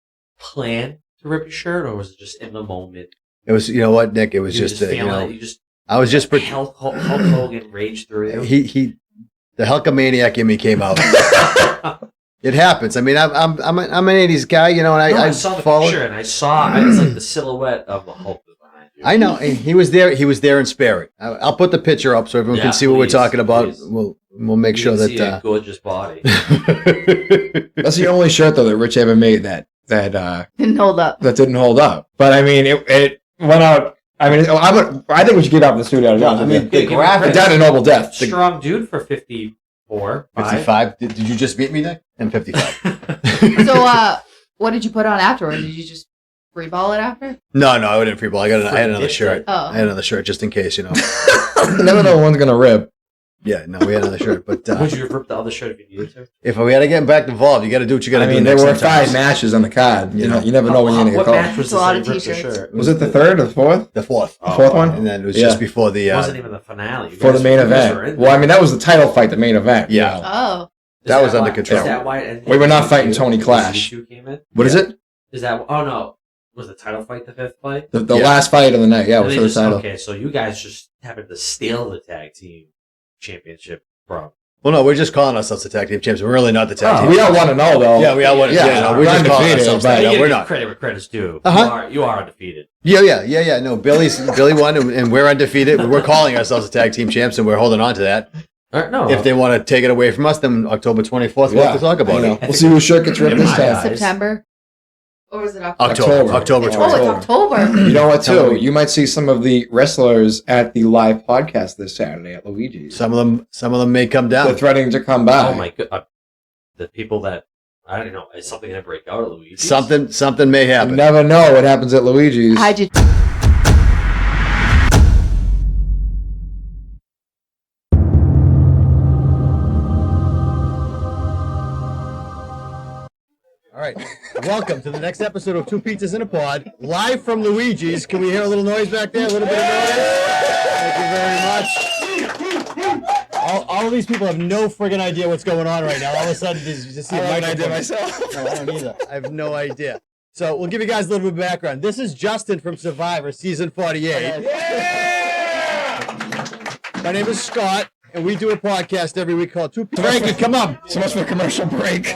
plan to rip your shirt, or was it just in the moment? It was, you know what, Nick? It was You just, feeling it? You just I was just, Hulk Hogan rage through you. the Hulkamaniac in me came out. It happens. I mean, I'm an '80s guy, and I saw the follow. picture, and I saw it's like the silhouette of the Hulk was behind you. I know, and he was there. He was there in spirit. I'll put the picture up so everyone Yeah, can see what we're please, talking about. please. We'll make You sure can see a that. gorgeous body. That's the only shirt though that Rich ever made that Didn't hold up. didn't hold up. But I mean, it went out. I mean, I think we should get out of the studio. I mean, the Give me graphic. It died a noble death. Strong dude for 54. 55. Did you just beat me, Nick? And 55. So, what did you put on afterwards? Did you just free ball it after? No, I wouldn't free ball. I had another shirt. Oh. I had another shirt just in case, You never know when one's gonna rip. Yeah, no, we had another shirt. But Would you have ripped the other shirt if you needed to? if we had to get back involved, you got to do what you got to I do. mean, there next were sometimes. 5 matches on the card. You know. You never know when you're gonna get What called. match was It's a this lot that of you ripped the t-shirts. shirt? Was it the 3rd or the 4th? The fourth. Oh, Fourth one? And then it was Yeah. just before the. It wasn't even the finale. You For the guys- main you guys were event. in Well, I there. mean, that was the title fight, the main event. Yeah. you know. Oh. Is that was under why- control. Is that why? And We were not fighting Tony Clash. You came in? What is it? Is that? Oh no, was the title fight the 5th fight? The Yeah. last fight of the night. Yeah, And was they for the just- title. Okay, so you guys just happened to steal the tag team championship from. Well, no, we're just calling ourselves the tag team champs. We're really not the tag team. We are 1-0 though. Yeah, we are one. Yeah, Yeah, no, we're we're just calling undefeated, ourselves but- that. You No, gotta we're give not. credit where credit's due. Uh-huh. You are undefeated. Yeah. No, Billy won, and we're undefeated. We're calling ourselves the tag team champs, and we're holding on to that. No, If they want to take it away from us, then October 24th, we'll have to talk about I know. it. We'll see whose shirt gets ripped In this my time. eyes. September? Or was it October? October Oh, it's 24th. October. You know what, Tell too? me. You might see some of the wrestlers at the live podcast this Saturday at Luigi's. Some of them may come They're down. threatening to come by. Oh my god, the people that I don't know. Is something gonna break out at Luigi's? Something may You happen. never know what happens at Luigi's. How'd you... All right. Welcome to the next episode of Two Pizzas in a Pod, live from Luigi's. Can we hear a little noise back there? A little bit of noise. Thank you very much. All of these people have no friggin' idea what's going on right now. All of a sudden, you just see a microphone. myself. No, I don't either. I have no idea. So we'll give you guys a little bit of background. This is Justin from Survivor, season 48. My name is Scott, and we do a podcast every week called Two Pizzas. Frankie, come on. So much for a commercial break.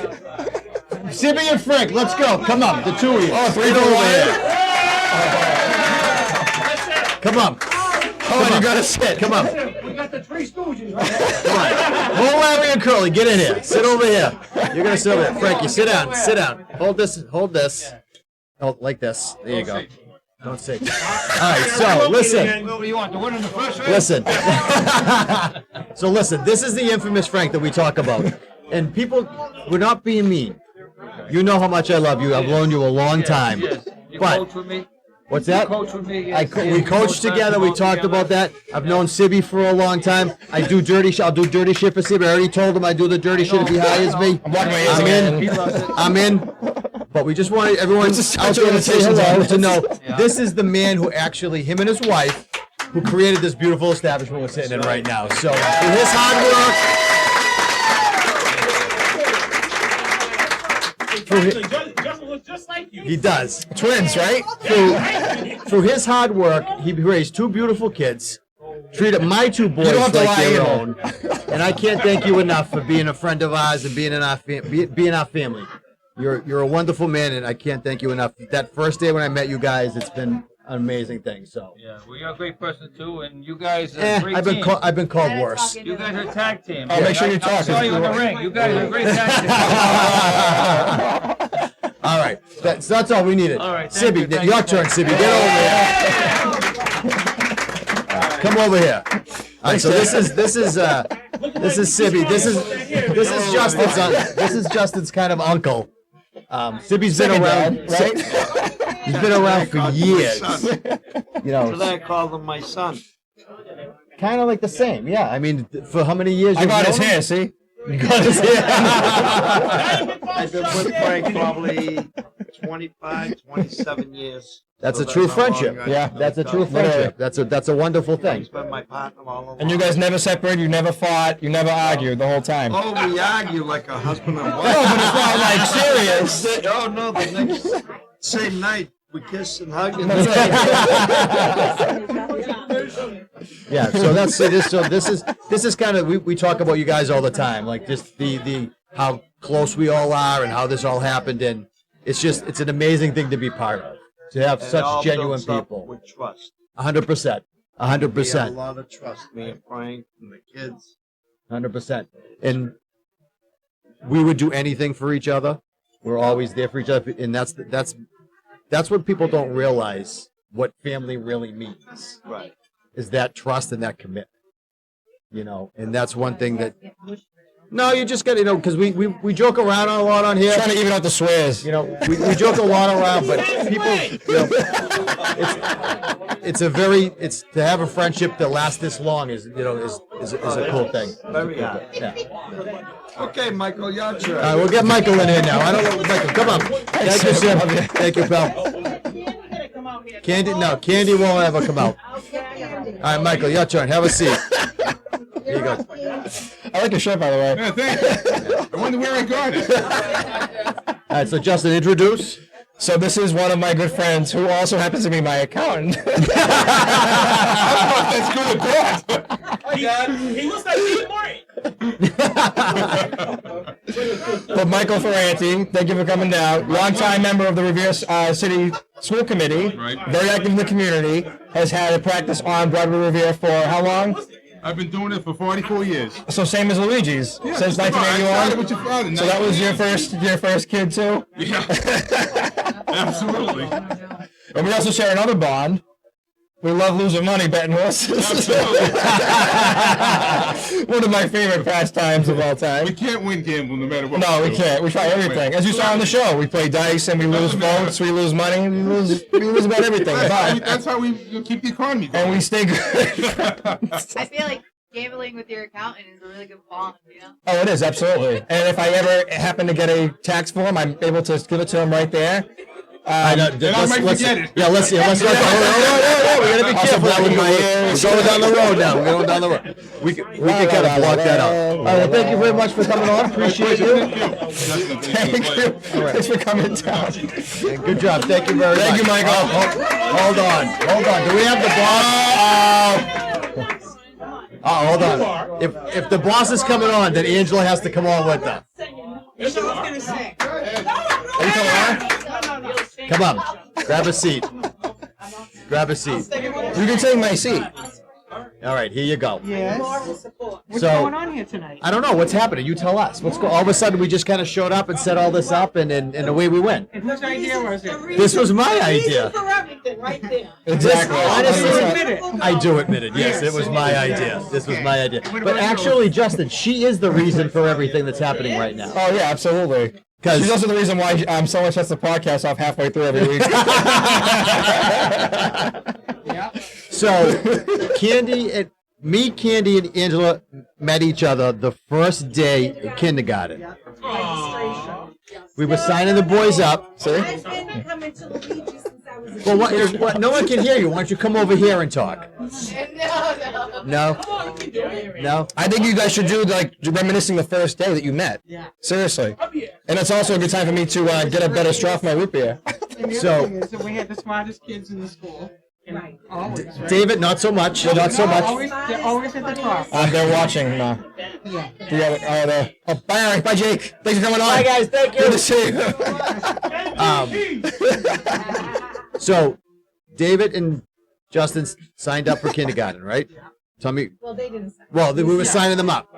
Sibby and Frank, let's go. Come on, the two of you. Oh, 3 Get to over 1. here. Come on. Oh, you gotta sit. Come on. We got the Three Stooges right Come on. Hold Larry and Curly. Get in here. Sit over here. You're gonna sit over here. Frankie, sit down. Sit down. Hold this. Hold this. Hold like this. There you go. Don't sit. All right. So listen. What do you want? The winner in the first round? Listen. So listen. This is the infamous Frank that we talk about, and people, we're not being mean. You know how much I love you. I've known you a long time. Yes. You But coach with me. what's that? Coach with me. We coached together. We talked about that. I've known Sibby for a long time. I do dirty. I'll do dirty shit for Sibby. I already told him I do the dirty shit if he hires me. I'm in. I'm in. But we just wanted everyone out there to say hello to know this is the man who actually, him and his wife, who created this beautiful establishment we're sitting in right now. So through his hard work, Justin looks just like you. he does. Twins, right? Through his hard work, he raised 2 beautiful kids, treated my 2 boys don't have to like lie their either. own, and I can't thank you enough for being a friend of ours and being in our being our family. You're a wonderful man, and I can't thank you enough. That first day when I met you guys, it's been an amazing thing. So Yeah, well, you're a great person too, and you guys are a great I've been team. I've been called worse. You guys are a tag team. I'll make sure you I talk. saw you in the ring. You guys are a great tag team. All right, that's all we needed. All right, thank Sibby, you, thank your you. turn, Sibby. Get over here. Come over here. All right, so this is Sibby. This is Justin's this is Justin's kind of uncle. Sibby's been around, right? He's been around for years. You know, Today I called him my son. kind of like the same. Yeah, I mean, for how many years? I got you've his known him? hair, see? You got his hair. I've been with Frank probably 25, 27 years. That's So a true how long friendship. I- Yeah, That's a true friendship. That's a wonderful thing. He's been my partner all along. And you guys never separated, you never fought, you never argued the whole time. Oh, we argue like a husband and wife. No, but it's not like serious. Oh, no, the next same night we kiss and hug. And Yeah, so that's it. So this is kind of we talk about you guys all the time, like just the how close we all are and how this all happened, and it's an amazing thing to be part of, to have it all such genuine builds up people. with trust. 100%, We have a 100%, lot of trust, me and Frank and the kids. 100%, and we would do anything for each other. We're always there for each other, and that's what people don't realize what family really means. Right. Is that trust and that commitment, and that's one thing that. No, you just got to, because we joke around a lot on here. Trying to even out the swears. We joke a lot around, but people, it's to have a friendship that lasts this long is a cool thing. Very happy. Yeah. Okay, Michael, your turn. All right, we'll get Michael in here now. I don't know, Michael, come on. Thank you, Sim. Thank you, pal. Candy won't ever come out. All right, Michael, your turn. Have a seat. Here you go. I like your shirt, by the way. Yeah, thanks. I wonder where I got it. All right, so Justin, introduce. So this is one of my good friends who also happens to be my accountant. That's good or bad. He looks like Steve Martin. But Michael Ferranti, thank you for coming down. Longtime member of the Revere City School Committee, Right. very active in the community, has had a practice on Broadway Revere for how long? I've been doing it for 44 years. So same as Luigi's, Yeah, since just about. I started 1981. with your father, So that was your first kid too? Yeah. Absolutely. And we also share another bond. We love losing money betting horses. One of my favorite pastimes of all time. We can't win gambling no matter what. No, we do. can't. We try everything. As you saw on the show, we play dice and we lose votes, we lose money, we lose about everything. Right. But, That's how we keep the economy going. and we stay good. I feel like gambling with your accountant is a really good bond, Oh, it is, absolutely. And if I ever happen to get a tax form, I'm able to give it to him right there. I know. Then I might forget it. Yeah, let's. We gotta be Also careful. blow in my We're ears. going down the road now. We're going down the road. We can kind of block that out. All right. Well, thank you very much for coming on. Appreciate you. Thank you. Thanks for coming down. And good job. Thank you very much. Thank you, Michael. Hold on. Do we have the boss? Hold on. If the boss is coming on, then Angela has to come on with them. Are you coming on? Come on. Grab a seat. Grab a seat. You can take my seat. All right, here you go. Yes. What's So- going on here tonight? I don't know what's happening. You tell us. All of a sudden, we just kind of showed up and set all this up, and away we went. And whose idea was it? This was my idea. For everything, right there. Exactly. Honestly, Admit it. I do admit it. Yes, it was my idea. This was my idea. But actually, Justin, she is the reason for everything that's happening right now. Oh, yeah, absolutely. She's also the reason why someone shuts the podcast off halfway through every week. So, Candy and Angela met each other the first day of kindergarten. We were signing the boys up. See? I've been coming to Luigi since I Well, what? No one can hear you. Why don't you come over here and talk? No. No. I think you guys should do like reminiscing the first day that you met. Yeah. Seriously. And it's also a good time for me to get a better straw for my root beer. And the So- other thing is that we had the smartest kids in the school. Right. Always, right? David, not so much. Not so much. They're always at the top. They're watching. Yeah. Oh, bye, Eric. Bye, Jake. Thanks for coming on. Bye, guys. Thank you. Good to see you. So, David and Justin signed up for kindergarten, right? Tell me. Well, they didn't say. Well, we were signing them up.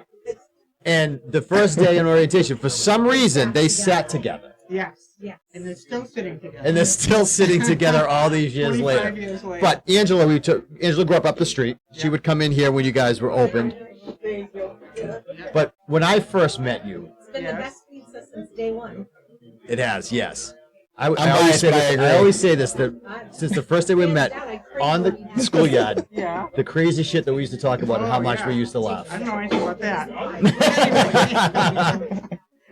And the first day in orientation, for some reason, they sat together. Yes. Yes. And they're still sitting together. And they're still sitting together all these years 25 later. years later. But Angela grew up the street. She would come in here when you guys were opened. But when I first met you, It's been the best pizza since day one. it has, yes. I biased, but I agree. always say this, that since the first day we met on the schoolyard, Yeah. the crazy shit that we used to talk about and how much we used to laugh. I don't know anything about that.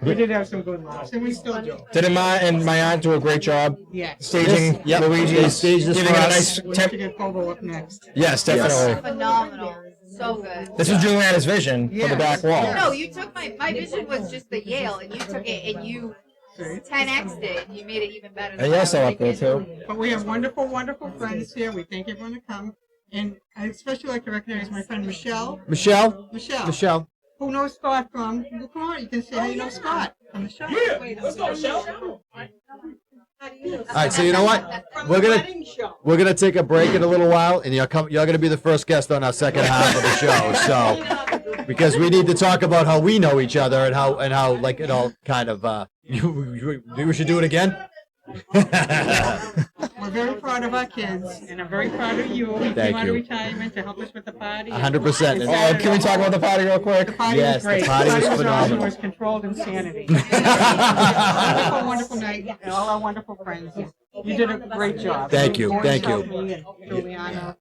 We did have some good laughs, and we still do. Did my aunt do a great job Yes. staging Yep. Luigi? They staged this giving for it a us. nice We have temp. to get Bobo up next. Yes, definitely. Phenomenal. So good. This was Juliana's vision for the Yes. back wall. No, you took my vision was just the Yale, and you took it and you 10x'd it. You made it even better. And you're still up there too. But we have wonderful, wonderful friends here. We thank everyone to come. And I especially like to recognize my friend Michelle. Michelle? Michelle. Michelle. Who knows Scott from? Well, come on, you can say how you know Scott from the show. Yeah, let's go, Michelle. All right, so you know what? We're gonna take a break in a little while, and you're gonna be the first guest on our second half of the show. So, because we need to talk about how we know each other and how like it all kind of we should do it again. We're very proud of our kids, and I'm very proud of you. You Thank came out you. of retirement to help us with the party. 100%. Can we talk about the party real quick? The party Yes, was the great. party was awesome. phenomenal. It was controlled insanity. Wonderful, wonderful night, and all our wonderful friends. You did a great job. Thank you, Gordon thank you. helped me and Juliana.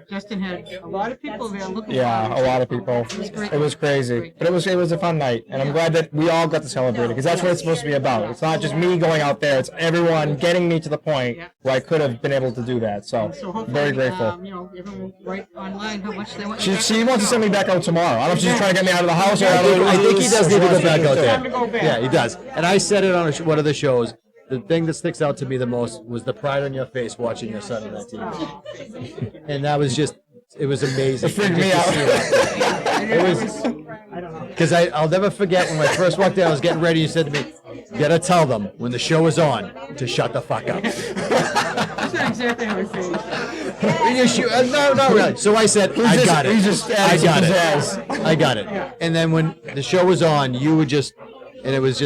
Justin had a lot of people there looking Yeah, for a lot of people. It was crazy, but it was a fun night, and I'm glad that we all got to celebrate it because that's what it's supposed to be about. It's not just me going out there; it's everyone getting me to the point where I could have been able to do that. So, So hopefully, very grateful. You know, everyone will write online how much they want. She wants to send me back out tomorrow. I don't know if she's trying to get me out of the house or I think he does need to go back out Time to there. go back. Yeah, he does. And I said it on one of the shows. The thing that sticks out to me the most was the pride on your face watching your son on that team, and that was just. It was amazing. It freaked me out. It was because I'll never forget when I first walked in. I was getting ready. You said to me, "You gotta tell them when the show is on to shut the fuck up." That's not exactly how I feel. No, not really. So I said, "I got it. I got it. pizzazz. I got it." And then when the show was on, you were just, and it was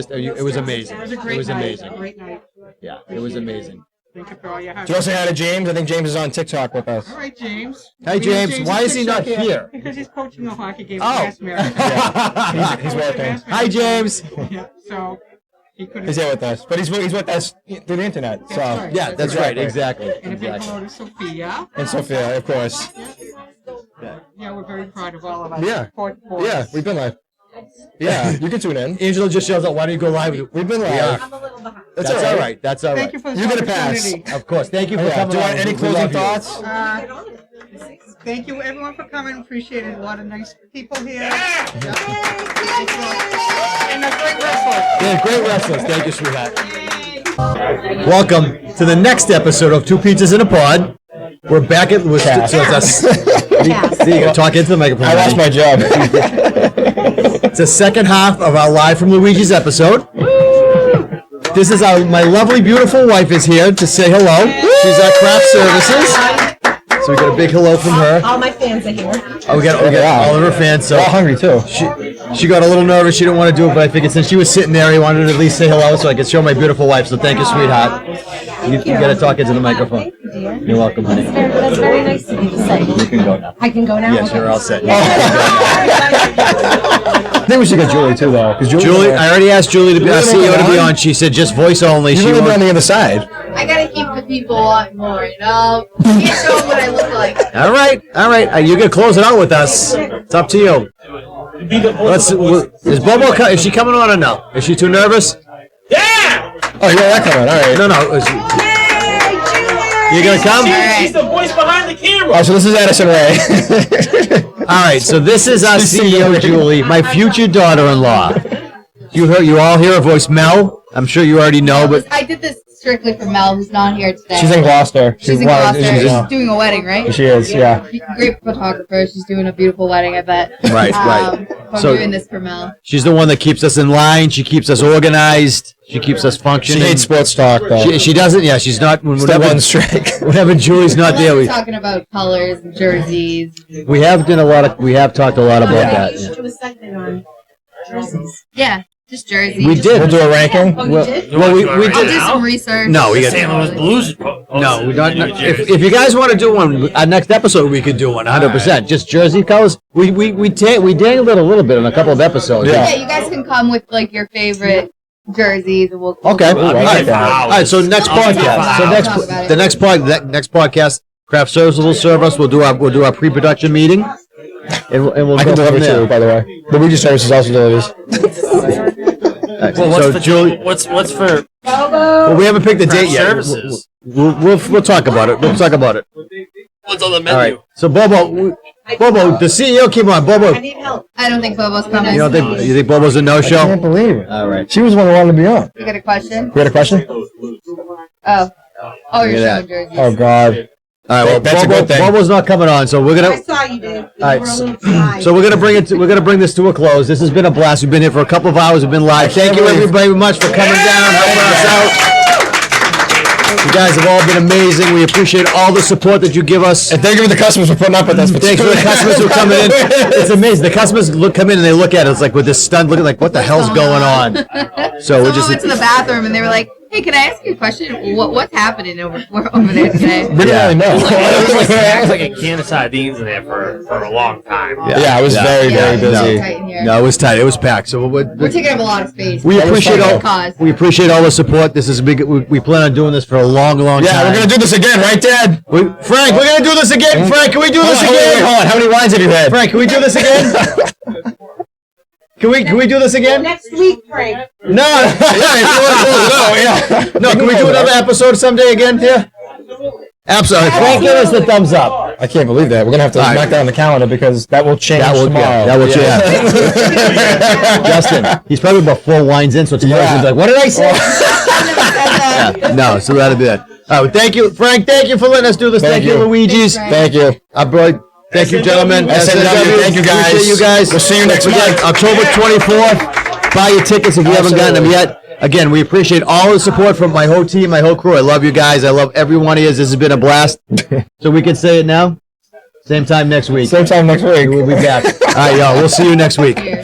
amazing. It was a great It was night. amazing. Great night. Yeah, it was amazing. Thank you for all your hard Do you also say hi to James? I think James is on TikTok with us. All right, James. Hi, We have James. Why is he not TikTok here? Because he's coaching the hockey game. Oh. Last marathon. He's working. Hi, James. Yeah, so he couldn't. He's here with us, but he's with us through the internet. So That's right. Yeah, that's right. Exactly. And a big Exactly. hello to Sophia. and Sophia, of course. Yeah, we're very proud of all of us. Yeah. Yeah, we've been live. Yeah, you can tune in. Angela just shows up. Why don't you go live? We've been We live. are. I'm a little behind. That's all right. That's all Thank right. you for this You get a pass. opportunity. Of course. Thank you for Yeah. coming Do you on. want any We closing love you. thoughts? Thank you everyone for coming. Appreciate it. A lot of nice people here. And a great wrestler. Yeah, great wrestlers. Thank you, sweetheart. Welcome to the next episode of Two Pizzas in a Pod. We're back at there you go. Talk into the microphone. I lost my job. It's the second half of our Live from Luigi's episode. This is my lovely, beautiful wife is here to say hello. She's at Craft Services. So we got a big hello from her. All my fans are here. Oh, we got all of her fans. So We're all hungry too. she got a little nervous. She didn't want to do it, but I figured since she was sitting there, he wanted to at least say hello so I could show my beautiful wife. So thank you, sweetheart. You got to talk into the microphone. You're welcome, honey. That's very nice of you to say. You can go now. I can go now? Yes, you're all set. I think we should get Julie too, though. Julie, I already asked Julie to be our CEO to be on. She said just voice only. You She really be on won't. the other side. I gotta keep the people wanting more, you know? Can't show them what I look like. All right. You can close it out with us. It's up to you. Is Bobo? Is she coming on or no? Is she too nervous? Oh, yeah, that coming. All right. No. Yay, Julie! You gonna come? He's the voice behind the camera. Oh, so this is Addison Ray. All right, so this is our CEO, Julie, my future daughter-in-law. You all hear her voice, Mel. I'm sure you already know, but I did this strictly for Mel, who's not here today. She's in Gloucester. She's in Gloucester. She's doing a wedding, right? She is, yeah. Great photographer. She's doing a beautiful wedding, I bet. Right. I'm So- doing this for Mel. she's the one that keeps us in line. She keeps us organized. She keeps us functioning. She hates sports talk, though. She doesn't. Yeah, she's not. Still one strike. Whenever Julie's not there, We're talking about colors and jerseys. we have done a lot of. We have talked a lot about that. You should do a segment on jerseys. Yeah, just jerseys. We did. We'll do a ranking. Oh, you did? Well, we I'll do did. some research. No, we got. St. Louis Blues. No, we don't. If you guys want to do one, our next episode we could do one, 100%. Just jersey colors. We dangled it a little bit in a couple of episodes. Yeah, you guys can come with like your favorite jerseys, and we'll. Okay. we'll All right. All right. So next podcast. So next podcast, Craft Services will serve us. We'll do our pre-production meeting, and we'll I go can deliver from there. too, by the way. The Luigi services also delivers. Well, what's So for Julie, what's for well, we haven't picked the date yet. services? We'll talk about it. We'll talk about it. What's on the All menu? right. So Bobo, the CEO came on. Bobo, I need help. I don't think Bobo's coming. you think Bobo's a I no-show? can't believe it. All right. She was the one who wanted to be on. You got a question? We had a question? Oh, you're Look at showing jerseys. Oh, God. All right. Well, That's a good thing. Bobo's not coming on, so we're I gonna. saw you did. You right, were a little fly. So we're gonna bring this to a close. This has been a blast. We've been here for a couple of hours. We've been live. Thank you everybody much for coming down, helping us out. You guys have all been amazing. We appreciate all the support that you give us. And thank you to the customers for putting up with us. Thanks for the customers who are coming in. It's amazing. The customers come in and they look at it. It's like with this stunned looking like, what the hell's going on? So we're Someone just. went to the bathroom and they were like, "Hey, can I ask you a question? What's happening over there today?" We didn't really know. It was like a can of sardines in there for a long time. Yeah, it was very, very it's busy. tight in here. No, it was tight. It was packed. So We're taking up a lot of space. we appreciate all. Cause. We appreciate all the support. This is a big. We plan on doing this for a long, long Yeah, time. we're going to do this again, right, Dad? Frank, we're gonna do this again. Frank, can we do this Hold again? on. How many wines have you had? Frank, can we do this again? Can we do this again? Next week, Frank. No. No, can we do another episode someday again? Yeah. Absolutely. Frank, give us the thumbs up. I can't believe that. We're going to have to mark that on the calendar because that will change tomorrow. That will change. Justin, he's probably about 4 wines in, so tomorrow he's like, what did I say? Yeah, no, so that'll be that. All right, thank you, Frank. Thank you for letting us do this. Thank you, Luigi's. Thank you. Thank you, gentlemen. SNW, thank you, guys. Appreciate you guys. We'll see you next week. October 24th. Buy your tickets if you haven't gotten them yet. Again, we appreciate all the support from my whole team, my whole crew. I love you guys. I love every one of you. This has been a blast. So we can say it now. Same time next week. Same time next week. We'll be back. All right, y'all. We'll see you next week. Here.